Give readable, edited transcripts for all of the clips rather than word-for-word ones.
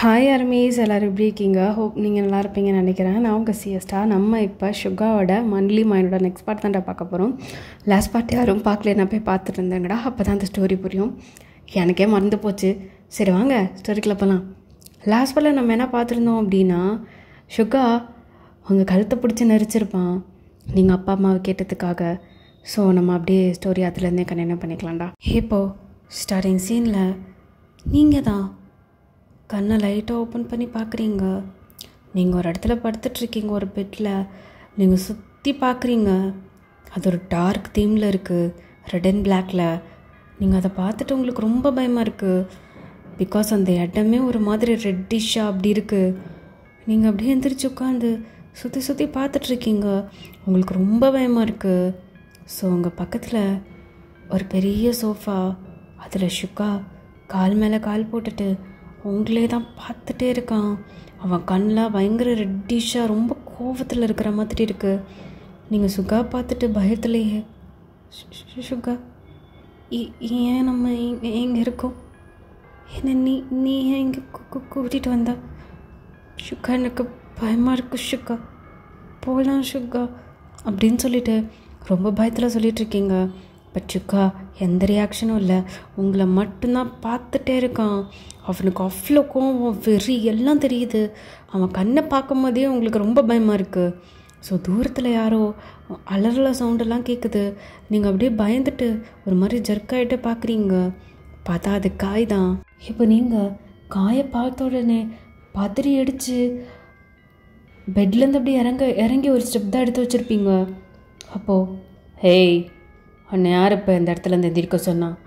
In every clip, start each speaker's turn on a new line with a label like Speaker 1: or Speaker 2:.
Speaker 1: Hi அர்மீஸ், எல்லோரும் எப்படி இருக்கீங்க? ஹோப் நீங்கள் நல்லா இருப்பீங்கன்னு நினைக்கிறேன். நான் உங்கள் சிஎஸ்டா. நம்ம இப்போ சுகாவோட மன்லி மைனோட நெக்ஸ்ட் பார்ட் தான்டா பார்க்க போகிறோம். லாஸ்ட் பார்ட் யாரும் பார்க்கல, நான் போய் பார்த்துட்டு இருந்தேங்கடா. அப்போ தான் அந்த ஸ்டோரி புரியும். எனக்கே மறந்து போச்சு. சரி வாங்க ஸ்டோரிக்குள்ள போகலாம். லாஸ்ட் பார்ட்டில் நம்ம என்ன பார்த்துருந்தோம் அப்படின்னா, சுகா அவங்க கழுத்தை பிடிச்சி நெரிச்சிருப்பான் நீங்கள் அப்பா அம்மாவை கேட்டதுக்காக. ஸோ நம்ம அப்படியே ஸ்டோரி அதுலேருந்தே கண்டினியூ பண்ணிக்கலாம்டா. இப்போது ஸ்டார்டிங் சீனில் நீங்கள் தான் கண்ணை லைட்டாக ஓப்பன் பண்ணி பார்க்குறீங்க. நீங்கள் ஒரு இடத்துல படுத்துட்ருக்கீங்க, ஒரு பெட்டில். நீங்கள் சுற்றி பார்க்குறீங்க, அது ஒரு டார்க் தீமில் இருக்குது, ரெட் அண்ட் பிளாக்கில். நீங்கள் அதை பார்த்துட்டு உங்களுக்கு ரொம்ப பயமாக இருக்குது. பிகாஸ் அந்த இடமே ஒரு மாதிரி ரெட்டிஷாக அப்படி இருக்குது. நீங்கள் அப்படியே எந்திரிச்சு உட்காந்து சுற்றி சுற்றி பார்த்துட்ருக்கீங்க, உங்களுக்கு ரொம்ப பயமாக இருக்குது. ஸோ உங்கள் பக்கத்தில் ஒரு பெரிய சோஃபா, அதில் சுகா கால் மேலே கால் போட்டுட்டு உங்களே தான் பார்த்துட்டே இருக்கான். அவன் கண்ணெலாம் பயங்கர ரெட்டிஷாக ரொம்ப கோவத்தில் இருக்கிற மாதிரி இருக்குது. நீங்கள் சுகா பார்த்துட்டு பயத்துலேயே, சுகா ஏன் நம்ம எங்கே இருக்கோம்? என்ன நீ ஏன் இங்கே கூட்டிகிட்டு வந்தா? சுகா எனக்கு பயமாக இருக்கு சுகா, போகலாம் சுகா அப்படின்னு சொல்லிட்டு ரொம்ப பயத்தில் சொல்லிகிட்ருக்கீங்க. பட் சுகா எந்த ரியாக்ஷனும் இல்லை, உங்களை மட்டும்தான் பார்த்துட்டே இருக்கான். அவனுக்கு அவ்வளோ கோவம், வெறி எல்லாம் தெரியுது. அவன் கண்ணை பார்க்கும் போதே உங்களுக்கு ரொம்ப பயமாக இருக்குது. ஸோ தூரத்தில் யாரோ அலறல சவுண்டெல்லாம் கேட்குது. நீங்கள் அப்படியே பயந்துட்டு ஒரு மாதிரி ஜர்க்காயிட்டு பார்க்குறீங்க. பார்த்தா அது காய் தான். இப்போ நீங்கள் காயை பார்த்த உடனே பதறி அடித்து பெட்லேருந்து அப்படியே இறங்கி ஒரு ஸ்டெப் தான் எடுத்து வச்சுருப்பீங்க. அப்போது ஹேய், உன்னை யார் இப்போ இந்த இடத்துலேருந்து எந்திரிக்க சொன்னான்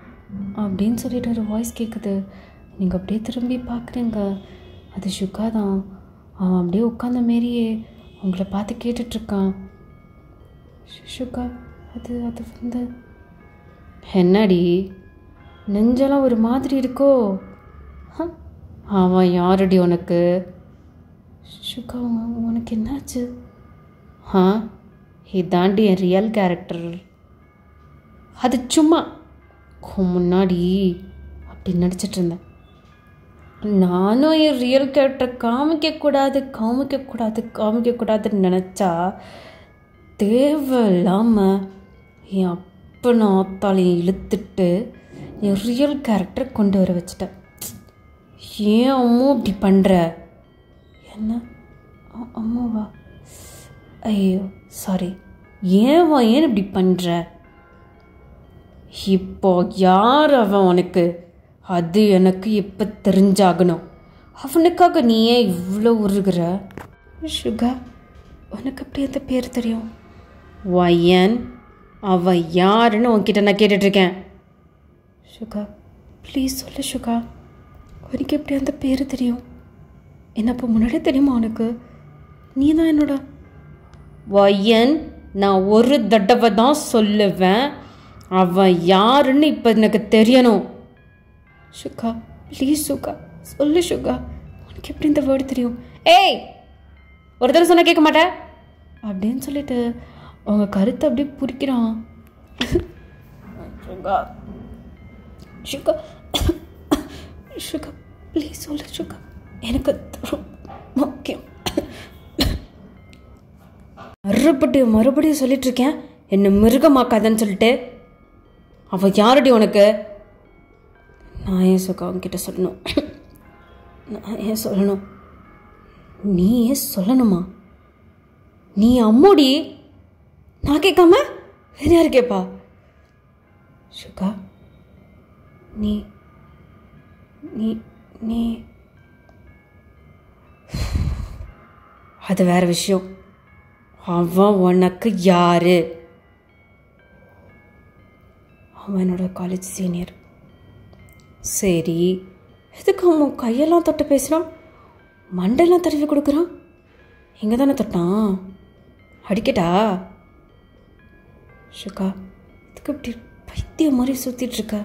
Speaker 1: அப்படின்னு சொல்லிட்டு ஒரு வாய்ஸ் கேட்குது. நீங்கள் அப்படியே திரும்பி பார்க்குறீங்க, அது சுகா தான். அவன் அப்படியே உட்காந்த மாரியே உங்களை பார்த்து கேட்டுட்ருக்கான். சுகா அது வந்து என்னடி நெஞ்செல்லாம் ஒரு மாதிரி இருக்கோ? அவன் யாரடி உனக்கு? சுகா உனக்கு என்னாச்சு? இதாண்டி என் ரியல் கேரக்டர். அது சும்மா முன்னாடி அப்படி நடிச்சிட்டு இருந்தேன். நானும் என் ரியல் கேரக்டர் காமிக்கக்கூடாதுன்னு நினச்சா தேவையில்லாமல் என் அப்பனை ஆத்தாலையும் இழுத்துட்டு என் ரியல் கேரக்டர் கொண்டு வர வச்சுட்டேன். ஏன் அம்மா இப்படி பண்ணுற? என்ன அம்மாவா? ஐயோ சாரி. ஏன் இப்படி பண்ணுற? இப்போ யார் அவன் உனக்கு? அது எனக்கு இப்போ தெரிஞ்சாகணும். அவனுக்காக நீ ஏன் இவ்வளோ உருகிற? சுகா உனக்கு அப்படி அந்த பேர் தெரியும்? வயன் அவன் யாருன்னு உன்கிட்ட நான் கேட்டுட்ருக்கேன். சுகா ப்ளீஸ் சொல்லு சுகா, உனக்கு எப்படி அந்த பேர் தெரியும்? என்ன அப்போ முன்னாடியே தெரியுமா உனக்கு? நீ தான் என்னோட வயன். நான் ஒரு தடவை தான் சொல்லுவேன், அவன் யாருன்னு இப்போ எனக்கு தெரியணும். சுகா ப்ளீஸ் சுகா சொல்லு சுகா, உனக்கு எப்படி இந்த வேர்டு தெரியும்? ஏய், ஒரு தடவை சொன்னால் கேட்க மாட்டேன் அப்படின்னு சொல்லிட்டு அவங்க கருத்தை அப்படியே புரிக்கிறான். சுகா சுகா சுகா ப்ளீஸ் சொல்லு சுகா, எனக்கு முக்கியம். மறுபடியும் சொல்லிட்டுருக்கேன், என்னை மிருகமாக்காதன்னு சொல்லிட்டு. அவன் யாரடி உனக்கு? நான் ஏன் சுகா அவன்கிட்ட சொல்லணும்? நீ ஏன் சொல்லணுமா? நீ அம்மோடி, நான் கேட்காம வேற யாரு கேட்பா? சுகா நீ நீ நீ அது வேற விஷயம். அவன் உனக்கு யாரு? அவன் என்னோட காலேஜ் சீனியர். சரி, எதுக்கு அவன் கையெல்லாம் தொட்டு பேசுகிறான், மண்டெல்லாம் தடவி கொடுக்குறான்? எங்கே தானே தொட்டான்? அடிக்கட்டா? சுகா இதுக்கு இப்படி பைத்தியம் மாதிரி சுற்றிட்டுருக்க?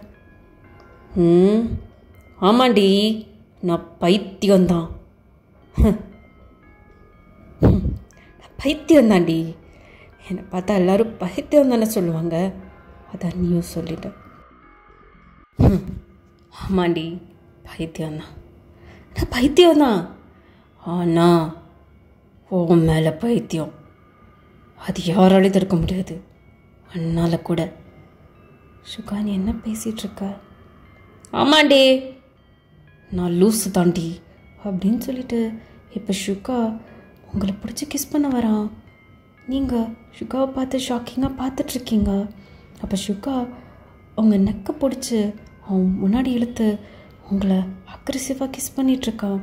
Speaker 1: ஆமாண்டி, நான் பைத்தியம்தான். பைத்தியம்தாண்டி. என்னை பார்த்தா எல்லோரும் பைத்தியம் தானே சொல்லுவாங்க, அதான் நீயும் சொல்லிட்ட. ஆமாண்டி பைத்தியம்தான். நான் பைத்தியம் தான். ஆனால் உன் மேலே பைத்தியம் அது யாராலையும் தடுக்க முடியாது. அண்ணால கூட. சுகா, நீ என்ன பேசிகிட்ருக்க? ஆமாண்டே, நான் லூஸு தாண்டி அப்படின்னு சொல்லிட்டு இப்போ சுகா உங்களை பிடிச்சி கிஸ் பண்ண வரான். நீங்கள் சுகாவை பார்த்து ஷாக்கிங்காக பார்த்துட்ருக்கீங்க. அப்போ சுகா உங்கள் நெக்கை பிடிச்சி அவன் முன்னாடி இழுத்து உங்களை அக்ரெசிவாக கிஸ் பண்ணிகிட்ருக்கான்.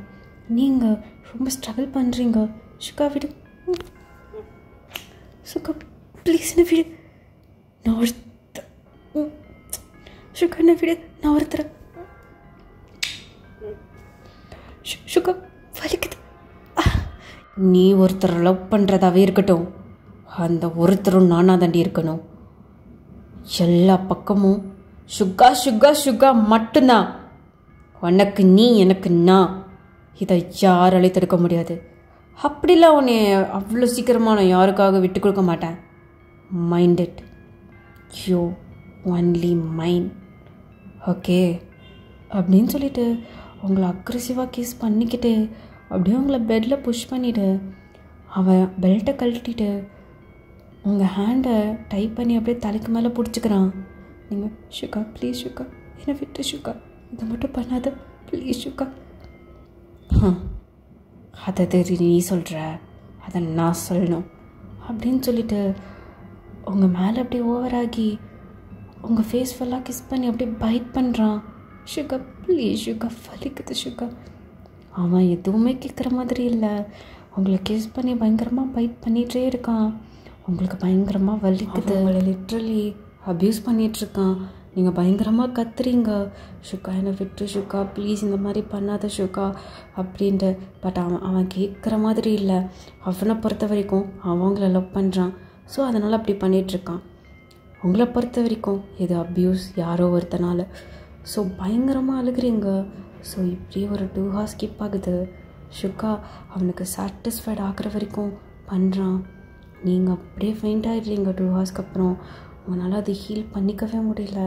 Speaker 1: நீங்கள் ரொம்ப ஸ்ட்ரகிள் பண்ணுறீங்க. சுகா விடு, சுகா ப்ளீஸ் என்ன விடு, நான் ஒருத்த சுகா என்ன விடு, நான் ஒருத்தர் சுகா வலிக்குது. நீ ஒருத்தர் லவ் பண்ணுறதாவே இருக்கட்டும், அந்த ஒருத்தரும் நானாக தாண்டி இருக்கணும். எல்லா பக்கமும் சுகா சுகா சுகா மட்டும்தான். உனக்கு நீ, எனக்கு நான். இதை யாராலையும் தடுக்க முடியாது. அப்படிலாம் உன்னை அவ்வளோ சீக்கிரமாக நான் யாருக்காக விட்டு கொடுக்க மாட்டேன். Mind it, you only mind, okay அப்படின்னு சொல்லிட்டு அவங்கள அக்ரெசிவாக கிஸ் பண்ணிக்கிட்டு அப்படியே அவங்கள பெட்டில் புஷ் பண்ணிவிட்டு அவன் பெல்ட்டை கழட்டிட்டு உங்கள் ஹேண்டை டைப் பண்ணி அப்படியே தலைக்கு மேலே பிடிச்சிக்கிறான். நீங்கள் சுகா ப்ளீஸ் சுகா என்னை விட்டு சுகா, இதை மட்டும் பண்ணாத ப்ளீஸ் சுகா. அதை தெரிஞ்சு நீ சொல்கிற, அதை நான் சொல்லணும் அப்படின்னு சொல்லிட்டு உங்கள் மேலே அப்படியே ஓவராகி உங்கள் ஃபேஸ் ஃபுல்லாக கிஸ் பண்ணி அப்படியே பைட் பண்ணுறான். சுகா ப்ளீஸ் சுகா, வலிக்குது சுகா. அவன் எதுவுமே கேட்குற மாதிரி இல்லை. உங்களை கிஸ் பண்ணி பயங்கரமாக பைட் பண்ணிகிட்டே இருக்கான். உங்களுக்கு பயங்கரமாக வலிக்குது. உங்களை லிட்ரலி அப்யூஸ் பண்ணிகிட்ருக்கான். நீங்கள் பயங்கரமாக கத்துறீங்க, சுகா என்னை விட்டு சுகா ப்ளீஸ் இந்த மாதிரி பண்ணாத சுகா அப்படின்ட்டு. பட் அவன் கேட்குற மாதிரி இல்லை. அவனை பொறுத்த வரைக்கும் அவங்கள லவ் பண்ணுறான். ஸோ அதனால் அப்படி பண்ணிகிட்ருக்கான். உங்களை பொறுத்த வரைக்கும் இது அப்யூஸ் யாரோ ஒருத்தனால. ஸோ பயங்கரமாக அழுகிறீங்க. ஸோ இப்படி ஒரு 2 hours ஸ்கிப் ஆகுது. சுகா அவனுக்கு சாட்டிஸ்ஃபைட் ஆகிற வரைக்கும் பண்ணுறான். நீங்கள் அப்படியே ஃபெயிண்ட் ஆகிடுறீங்க 2 hours அப்புறம். உங்களால் அது ஹீல் பண்ணிக்கவே முடியல.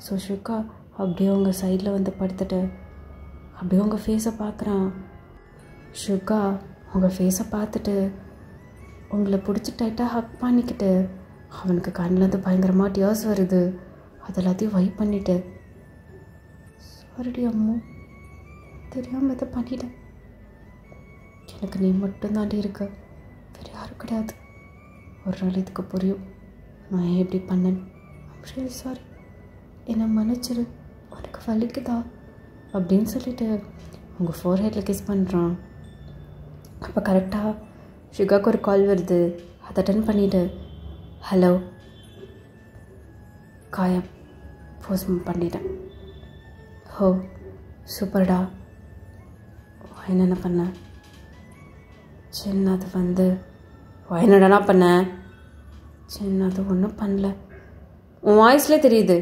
Speaker 1: ஸோ சுகா அப்படியே உங்கள் சைடில் வந்து படுத்துட்டு அப்படியே உங்கள் ஃபேஸை பார்க்குறான். சுகா உங்கள் ஃபேஸை பார்த்துட்டு உங்களை பிடிச்சி டைட்டாக ஹக் பண்ணிக்கிட்டு அவனுக்கு கண்ணிலேருந்து பயங்கரமாக டியர்ஸ் வருது. அது எல்லாத்தையும் வைப் பண்ணிவிட்டு, சாரிடி அம்மு, தெரியாமல் இதை பண்ணிட்டேன். எனக்கு நீ மட்டும்தாண்டி இருக்க, வேறு யாரும் கிடையாது. ஒரு நாள் இதுக்கு புரியும் நான் ஏன் எப்படி பண்ணேன். ஐம் சாரி, என்னை மன்னிச்சிரு, உனக்கு வலிக்குதா அப்படின்னு சொல்லிட்டு உங்கள் ஃபோர்ஹெட்டில் கிஸ் பண்ணுறான். அப்போ கரெக்டாக சுகாக்கு ஒரு கால் வருது. அதை அட்டன் பண்ணிவிட்டு, ஹலோ காயம் போஸ்ட் பண்ணிட்டேன். ஹோ சூப்பர்டா, என்னென்ன பண்ண சின்னது வந்து என்னடா பண்ண சின்னது ஒன்றும் பண்ணல. உன் வாய்ஸ்லேயே தெரியுது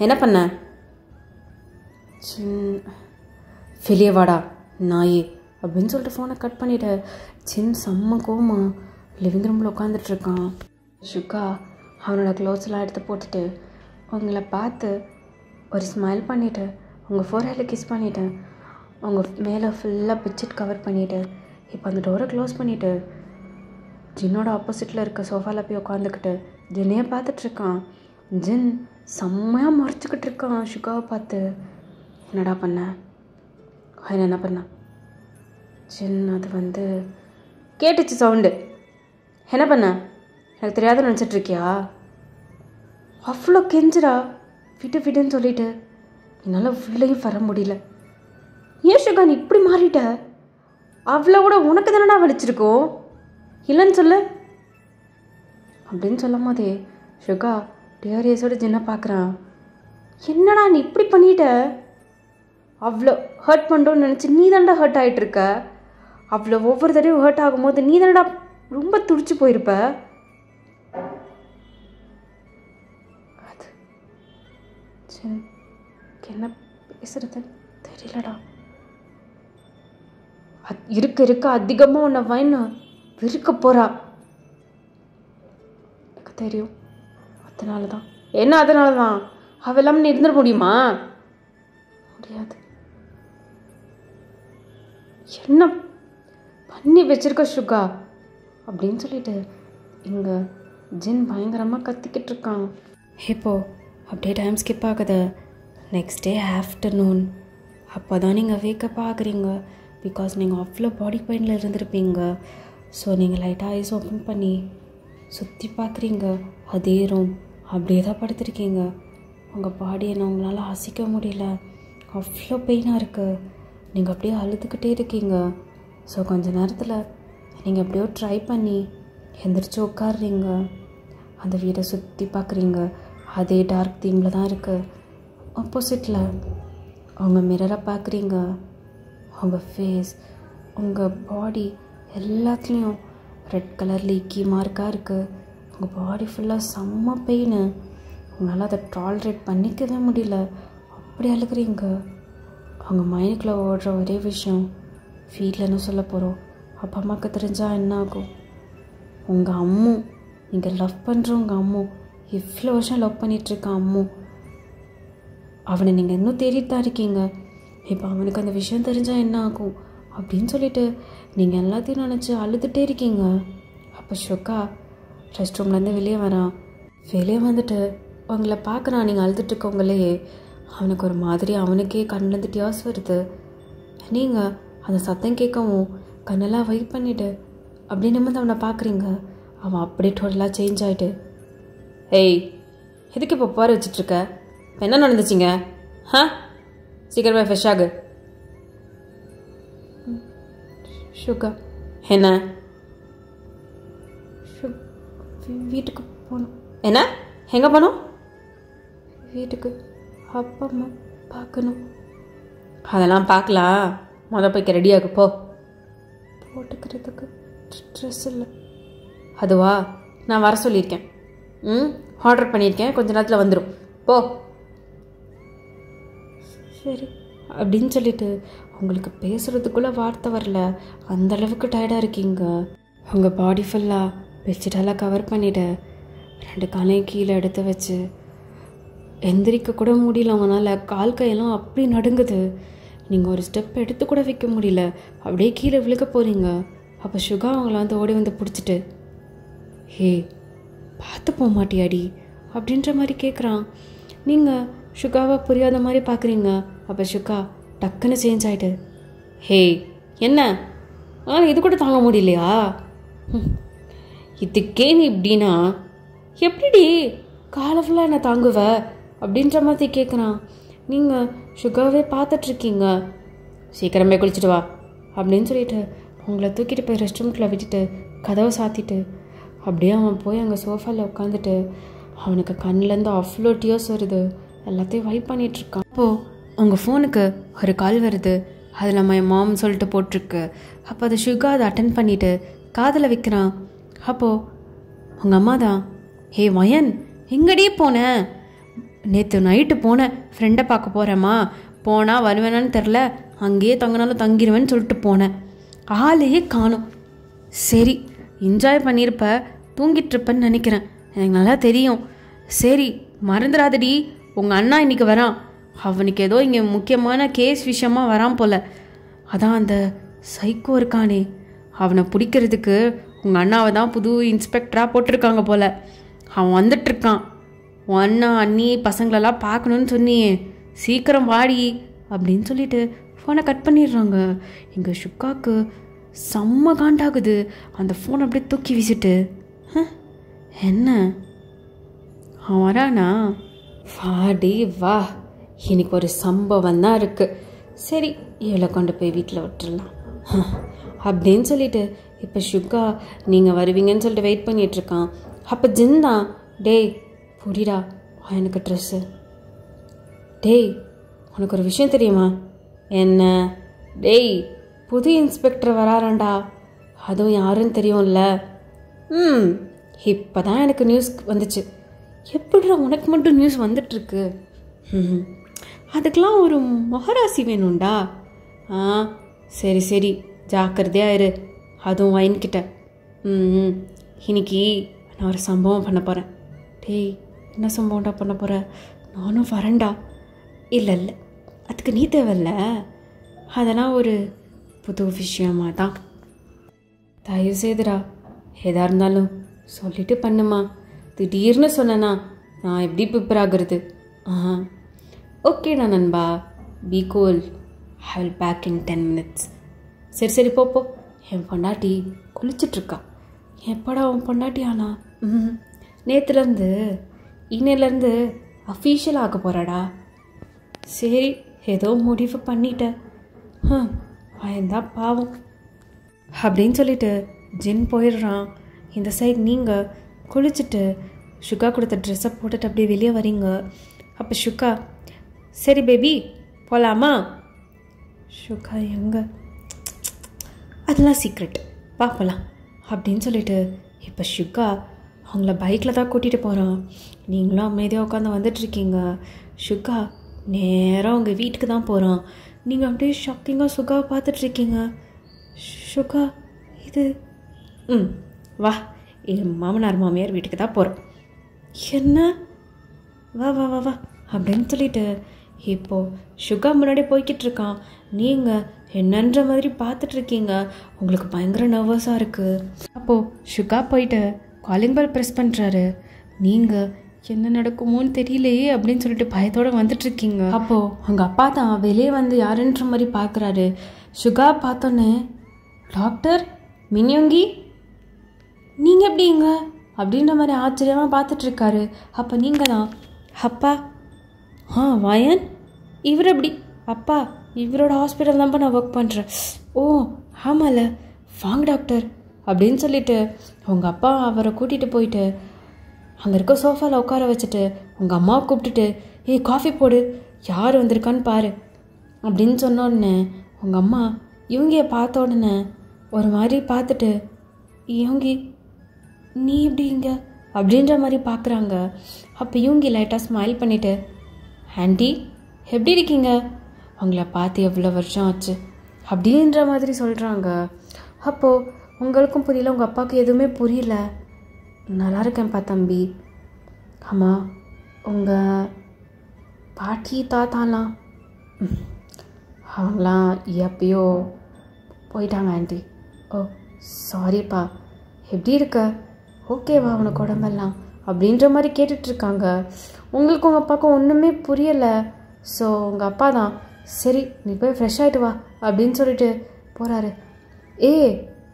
Speaker 1: என்ன பண்ண. வெளியே வாடா நாயே அப்படின்னு சொல்லிட்டு ஃபோனை கட் பண்ணிவிட்டு செம்ம கோமா லிவிங் ரூமில் உட்காந்துட்ருக்கான். சுகா அவனோட க்ளோத்ஸ்லாம் எடுத்து போட்டுட்டு உங்களை பார்த்து ஒரு ஸ்மைல் பண்ணிவிட்டு உங்கள் ஃபோர்ஹெட்டில் கிஸ் பண்ணிவிட்டு உங்கள் மேலே ஃபுல்லாக பெட்ஷீட் கவர் பண்ணிவிட்டு இப்போ அந்த டோரை க்ளோஸ் பண்ணிவிட்டு ஜின்னோட ஆப்போசிட்டில் இருக்க சோஃபாவில் போய் உட்காந்துக்கிட்டு ஜின்னையே பார்த்துட்ருக்கான். ஜின் செம்மையாக முறைச்சிக்கிட்டு இருக்கான் சுகாவை பார்த்து. என்னடா பண்ண, என்ன பண்ண ஜின்? அது வந்து கேட்டுச்சு சவுண்டு. என்ன பண்ண, எனக்கு தெரியாத நினச்சிட்ருக்கியா? அவ்வளோ கெஞ்சுடா, விட்டு விட்டுன்னு சொல்லிட்டு என்னால் உள்ளேயும் வர முடியல. ஏன் சுகா நீ இப்படி மாறிட்ட? அவ்வளோ கூட உனக்கு தானடா வலிச்சிருக்கோம், இல்லைன்னு சொல்லு அப்படின்னு சொல்லும் போதே சுகா டியரியஸோட ஜின்னை பார்க்குறான். என்னடா நீ இப்படி பண்ணிட்ட? அவ்வளோ ஹர்ட் பண்ணுறோன்னு நினச்சி நீ தான்டா ஹர்ட் ஆகிட்டுருக்க. அவ்வளோ ஒவ்வொரு தடவையும் ஹர்ட் ஆகும்போது நீ தானடா ரொம்ப துடிச்சு போயிருப்ப. அது என்ன பேசுறதுன்னு தெரியலடா. இருக்க இருக்க அதிகமாக உன்னை வைன்னு விருக்க போகிறா. எனக்கு தெரியும், அதனால தான். என்ன அதனால தான்? அவ இல்லாமல் நீ இருந்துட முடியுமா? முடியாது. என்ன பண்ணி வச்சிருக்க சுகா அப்படின்னு சொல்லிட்டு இங்கே ஜின் பயங்கரமாக கத்திக்கிட்டு இருக்காங்க. இப்போ அப்படியே டைம் ஸ்கிப் ஆகுது. Next day afternoon. அப்போ தான் நீங்கள் வேக்கப் ஆகுறீங்க. பிகாஸ் நீங்கள் அவ்வளோ பாடி பெயினில் இருந்திருப்பீங்க. ஸோ நீங்கள் லைட்டாக ஐஸ் ஓப்பன் பண்ணி சுற்றி பார்க்குறீங்க. அதே ரூம் அப்படியே தான் படுத்துருக்கீங்க. உங்கள் பாடி என்ன உங்களால் அசைக்க முடியல, அவ்வளோ பெயினாக இருக்குது. நீங்கள் அப்படியே அழுதுகிட்டே இருக்கீங்க. ஸோ கொஞ்ச நேரத்தில் நீங்கள் அப்படியே ட்ரை பண்ணி எந்திரிச்சு உட்காடுறீங்க. அந்த வீடை சுற்றி பார்க்குறீங்க. அதே டார்க் தீமில் தான் இருக்குது. ஆப்போசிட்டில் அவங்க மிரரை பார்க்குறீங்க. உங்கள் ஃபேஸ், உங்கள் பாடி எல்லாத்துலேயும் ரெட் கலர் லீக்கி மார்க்காக இருக்குது. உங்கள் பாடி ஃபுல்லாக செம்ம பெயின். உங்களால் அதை டாலரேட் பண்ணிக்கவே முடியல. அப்படி அழுகிறீங்க. அவங்க மைண்டுக்குள்ளே ஓடுற ஒரே விஷயம், வீட்டில் என்ன சொல்ல போகிறோம், அப்பா அம்மாவுக்கு தெரிஞ்சால் என்ன ஆகும். உங்கள் அம்மு, நீங்கள் லவ் பண்ணுற உங்கள் அம்மு, இவ்வளோ வருஷம் லவ் பண்ணிகிட்ருக்க அம்மு, அவனை நீங்கள் இன்னும் தேடிட்டு தான் இருக்கீங்க. இப்போ அவனுக்கு அந்த விஷயம் தெரிஞ்சால் என்ன ஆகும் அப்படின்னு சொல்லிட்டு நீங்கள் எல்லாத்தையும் நினச்சி அழுதுகிட்டே இருக்கீங்க. அப்போ சுகா ரெஸ்ட் ரூம்லேருந்து வெளியே வரான். வெளியே வந்துட்டு உங்களை பார்க்குறான். நீங்கள் அழுதுட்டுருக்கவங்களே அவனுக்கு ஒரு மாதிரி, அவனுக்கே கண்ணிலேருந்து டியாஸ் வருது. நீங்கள் அந்த சத்தம் கேட்கவும் கண்ணெல்லாம் வைப் பண்ணிவிட்டு அப்படி நிமிர்ந்து அவனை பார்க்குறீங்க. அவன் அப்படியே டோட்டலாக சேஞ்ச் ஆகிட்டு, ஏய் எதுக்கு இப்போ பாரு வச்சிட்ருக்க, இப்போ என்ன நடந்துச்சிங்க? சீக்கிரமாக ஃப்ரெஷ் ஆகு. சுகா என்ன? வீட்டுக்கு போகணும். என்ன? எங்கே போகணும்? வீட்டுக்கு அப்பா அம்மா பார்க்கணும். அதெல்லாம் பார்க்கலாம், போய்க்க ரெடியாகு போ. போட்டுக்கிறதுக்கு ட்ரெஸ் இல்லை. அதுவா, நான் வர சொல்லியிருக்கேன். ஆர்டர் பண்ணியிருக்கேன், கொஞ்ச நேரத்தில் வந்துடும், போ. சரி அப்படின்னு சொல்லிட்டு உங்களுக்கு பேசுகிறதுக்குள்ளே வார்த்தை வரல. அந்தளவுக்கு டயர்டாக இருக்கீங்க. உங்கள் பாடி ஃபுல்லாக பெட்ஷீட்டெல்லாம் கவர் பண்ணிவிட்டு 2 காலையும் கீழே எடுத்து வச்சு எந்திரிக்க கூட முடியல. அவங்களால கால் கையெல்லாம் அப்படி நடுங்குது. நீங்கள் ஒரு ஸ்டெப் எடுத்து கூட வைக்க முடியல. அப்படியே கீழே விழுக போகிறீங்க. அப்போ சுகா அவங்கள வந்து ஓடி வந்து பிடிச்சிட்டு, ஹே பார்த்து போக மாட்டியாடி அப்படின்ற மாதிரி கேட்குறான். நீங்கள் சுகாவை புரியாத மாதிரி பார்க்குறீங்க. அப்போ சுகா டக்குன்னு சேஞ்ச் ஆகிட்டு, ஹே என்ன இது கூட தாங்க முடியலையா? இதுக்கே நீ இப்படின்னா எப்படிடி காலை ஃபுல்லாக என்ன தாங்குவ அப்படின்ற மாதிரி கேட்குறான். நீங்கள் சுகாவே பார்த்துட்ருக்கீங்க. சீக்கிரமே குளிச்சுட்டு வா அப்படின்னு சொல்லிட்டு உங்களை தூக்கிட்டு போய் ரெஸ்ட் ரூம்குள்ளே விட்டுட்டு கதவை சாத்திட்டு அப்படியே அவன் போய் அங்கே சோஃபாவில் உட்காந்துட்டு அவனுக்கு கண்ணிலேருந்து அவ்வளோ டியர்ஸ் வருது. எல்லாத்தையும் வைப் பண்ணிகிட்ருக்கான். அப்போது உங்கள் ஃபோனுக்கு ஒரு கால் வருது. அதில் மை மாம் சொல்லிட்டு போட்டிருக்கு. அப்போ அதை சுகா அதை அட்டன் பண்ணிவிட்டு காதில் வைக்கிறான். அப்போது உங்கள் அம்மா தான், ஹே மயன் எங்கடியே போனேன்? நேற்று நைட்டு போனேன், ஃப்ரெண்டை பார்க்க போகிறேம்மா. போனால் வருவேனான்னு தெரில, அங்கேயே தங்கினாலும் தங்கிடுவேன்னு சொல்லிட்டு போனேன். ஆளையே காணும். சரி என்ஜாய் பண்ணியிருப்ப, தூங்கிட்டுருப்பேன்னு நினைக்கிறேன், எனக்கு நல்லா தெரியும். சரி மறந்துடாதடி, உங்கள் அண்ணா இன்றைக்கி வரான். அவனுக்கு ஏதோ இங்கே முக்கியமான கேஸ் விஷயமாக வரான் போல். அதான் அந்த சைக்கோ இருக்கானே, அவனை பிடிக்கிறதுக்கு உங்கள் அண்ணாவை தான் புது இன்ஸ்பெக்டராக போட்டிருக்காங்க போல். அவன் வந்துட்டுருக்கான். உன் அண்ணா அண்ணி பசங்களெல்லாம் பார்க்கணுன்னு சொன்னியே, சீக்கிரம் வாடி அப்படின்னு சொல்லிட்டு ஃபோனை கட் பண்ணிடுறாங்க. எங்கள் சுக்காவுக்கு செம்ம காண்டாகுது. அந்த ஃபோனை அப்படியே தூக்கி வீசிட்டு, என்ன அவன் வரானா? வாடி வா, இன்னைக்கு ஒரு சம்பவம் தான் இருக்குது. சரி இவளை கொண்டு போய் வீட்டில் விட்டுடலாம் அப்படின்னு சொல்லிட்டு இப்போ சுகா நீங்கள் வருவீங்கன்னு சொல்லிட்டு வெயிட் பண்ணிகிட்ருக்கான். அப்போ ஜின் தான், டேய் புரிடா எனக்கு ட்ரெஸ்ஸு. டேய் உனக்கு ஒரு விஷயம் தெரியுமா? என்ன? டேய் புது இன்ஸ்பெக்டர் வராராண்டா, அதுவும் யாருன்னு தெரியும்ல. இப்போ தான் எனக்கு நியூஸ் வந்துச்சு. எப்படிடா உனக்கு மட்டும் நியூஸ் வந்துட்டுருக்கு? அதுக்கெலாம் ஒரு மொகராசி வேணும்டா. சரி சரி ஜாக்கிரதையாக இரு, அதுவும் வைன்கிட்ட. இன்னைக்கு நான் ஒரு சம்பவம் பண்ண போகிறேன். டேய் என்ன சம்பவம்டா பண்ண போகிற? நானும் வரேன்டா. இல்லை இல்லை அதுக்கு நீ தேவையில்ல, அதெல்லாம் ஒரு புது விஷயமா தான். தயவு செய்துடா, எதாக இருந்தாலும் சொல்லிட்டு பண்ணுமா. திடீர்னு சொன்னேன்னா நான் எப்படி ப்ரிப்பேர் ஆகுறது? ஓகேடா நண்பா, be cool, I will back in 10 minutes. சரி போப்போ. என் பொண்டாட்டி குளிச்சிட்ருக்கா. எப்படா உன் பொண்டாட்டி ஆனா? நேற்றுலேருந்து இன்னையிலேருந்து அஃபீஷியல் ஆக போகிறாடா. சரி, ஏதோ முடிவு பண்ணிட்டேன். பயந்தா பாவம் அப்படின்னு சொல்லிட்டு ஜின் போயிடுறான். இந்த சைட் நீங்கள் குளிச்சுட்டு சுகா கொடுத்த ட்ரெஸ்ஸை போட்டுட்டு அப்படியே வெளியே வரீங்க. அப்போ சுகா, சரி பேபி போகலாமா? சுகா, எங்கே? அதெல்லாம் சீக்ரெட், வா போகலாம் அப்படின்னு சொல்லிட்டு இப்போ சுகா அவங்கள பைக்கில் தான் கூட்டிகிட்டு போகிறான். நீங்களும் அமைதியாக உட்காந்து வந்துட்டுருக்கீங்க. சுகா நேராக உங்கள் வீட்டுக்கு தான் போகிறான். நீங்கள் அப்படியே ஷாக்கிங்காக சுகாவை பார்த்துட்ருக்கீங்க. சுகா, இது வா, இது மாமனார் மாமியார் வீட்டுக்கு தான் போகிறோம். என்ன? வா வா வா வா அப்படின்னு சொல்லிட்டு இப்போது சுகா முன்னாடி போய்கிட்டு இருக்கான். நீங்கள் என்னன்ற மாதிரி பார்த்துட்ருக்கீங்க. உங்களுக்கு பயங்கர நர்வஸாக இருக்குது. அப்போது சுகா போயிட்டு காலிங் பெல் ப்ரெஸ் பண்ணுறாரு. நீங்கள் என்ன நடக்குமோன்னு தெரியலையே அப்படின்னு சொல்லிட்டு பயத்தோடு வந்துட்டுருக்கீங்க. அப்போது அவங்க அப்பா தான் வெளியே வந்து யாருன்ற மாதிரி பார்க்குறாரு. சுகா பார்த்தோன்னே, டாக்டர் மின்யோங்கி, நீங்கள் எப்படிங்க அப்படின்ற மாதிரி ஆச்சரியமாக பார்த்துட்ருக்காரு. அப்போ நீங்கள் தான், அப்பா வாயன், இவர் எப்படி? அப்பா, இவரோட ஹாஸ்பிட்டல் தான்ப்பா நான் ஒர்க் பண்ணுறேன். ஓ ஆமாம்ல, வாங்க டாக்டர் அப்படின்னு சொல்லிட்டு உங்கள் அப்பா அவரை கூட்டிகிட்டு போயிட்டு அங்கே இருக்க சோஃபாவில் உட்கார வச்சுட்டு உங்கள் அம்மாவை கூப்பிட்டுட்டு, ஏய் காஃபி போடு, யார் வந்திருக்கான்னு பாரு அப்படின்னு சொன்னோடனே உங்கள் அம்மா இவங்கிய பார்த்த உடனே ஒரு மாதிரி பார்த்துட்டு, இவங்கி நீ எப்படி இங்கே அப்படின்ற மாதிரி பார்க்குறாங்க. அப்போ இவங்கி லைட்டாக ஸ்மைல் பண்ணிவிட்டு, ஆண்டி எப்படி இருக்கீங்க? அவங்கள பார்த்து எவ்வளோ வருஷம் ஆச்சு அப்படின்ற மாதிரி சொல்கிறாங்க. அப்போது உங்களுக்கும் புரியல, உங்கள் அப்பாவுக்கு எதுவுமே புரியல. நல்லா இருக்கேன்ப்பா தம்பி. ஆமாம், உங்கள் பாட்டி தாத்தாலாம் அவங்களாம் எப்பயோ போயிட்டாங்க ஆண்டி. ஓ சாரிப்பா. எப்படி இருக்க? ஓகேவா உனக்கு உடம்பெல்லாம் அப்படின்ற மாதிரி கேட்டுட்ருக்காங்க. உங்களுக்கு உங்கள் அப்பாவுக்கும் ஒன்றுமே புரியலை. ஸோ உங்கள் அப்பா தான், சரி நீ போய் ஃப்ரெஷ் ஆகிட்டு வா அப்படின்னு சொல்லிட்டு போகிறாரு.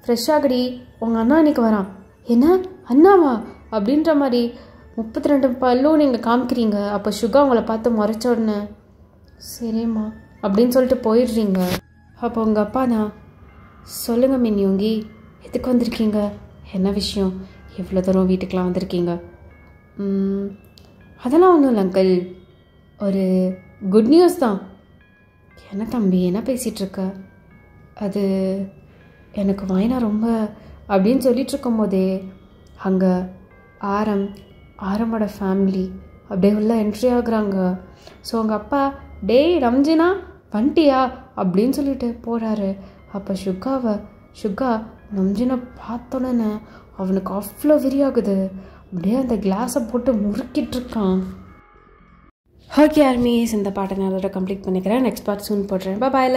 Speaker 1: ஃப்ரெஷ் ஆகடி, உங்கள் அண்ணா இன்றைக்கி வரான். என்ன அண்ணாவா அப்படின்ற மாதிரி 32 பல்லும் நீங்கள் காமிக்கிறீங்க. அப்போ சுகா உங்களை பார்த்து முறைச்ச உடனே, சரிம்மா அப்படின்னு சொல்லிட்டு போயிடுறீங்க. அப்போ உங்கள் அப்பா தான், சொல்லுங்கள் மின்யோங்கி, எதுக்கு வந்திருக்கீங்க? என்ன விஷயம்? எவ்வளோ தூரம் வீட்டுக்கெலாம் வந்திருக்கீங்க? அதெல்லாம் ஒன்றும் இல்லை அங்கிள், ஒரு குட் நியூஸ் தான். என்ன தம்பி, என்ன பேசிகிட்ருக்க? அது எனக்கு வாயினா ரொம்ப அப்படின்னு சொல்லிகிட்ருக்கும் போதே அங்கே ஆரமோட ஃபேமிலி அப்படியே உள்ள என்ட்ரி ஆகுறாங்க. ஸோ அவங்க அப்பா, டேய் ரம்ஜினா வந்துட்டியா அப்படின்னு சொல்லிட்டு போகிறாரு. அப்போ சுகா ரம்ஜினை பார்த்தோன்னே அவனுக்கு அவ்வளோ வெறியாகுது. அப்படியே அந்த கிளாஸை போட்டு முறுக்கிட்டுருக்கான். ஓகே ஆர்மிஸ், இந்த பாட்டை நான் அதோட கம்ப்ளீட் பண்ணிக்கிறேன். நெக்ஸ்ட் பார்ட் சூன் போடுறேன். பாய்.